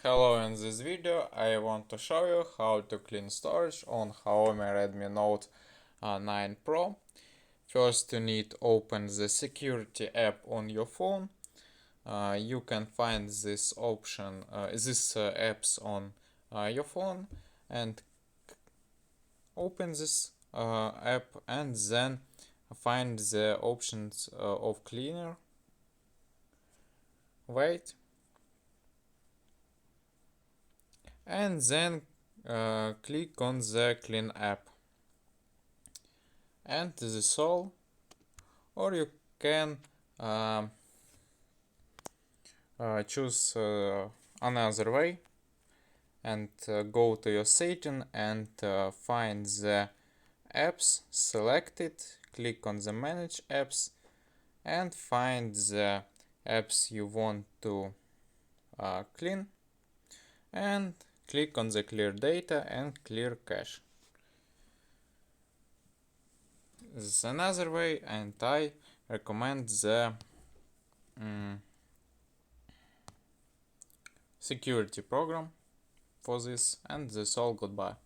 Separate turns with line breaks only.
Hello, in this video I want to show you how to clean storage on XIAOMI Redmi Note 9 Pro. First you need to open the security app on your phone. You can find this option, apps on your phone, and open this app and then find the options of cleaner. Wait. And then click on the clean app, and this is all. Or you can choose another way and go to your setting and find the apps, select it, click on the manage apps and find the apps you want to clean, and click on the clear data and clear cache. This is another way, and I recommend the security program for this, and that's all. Goodbye.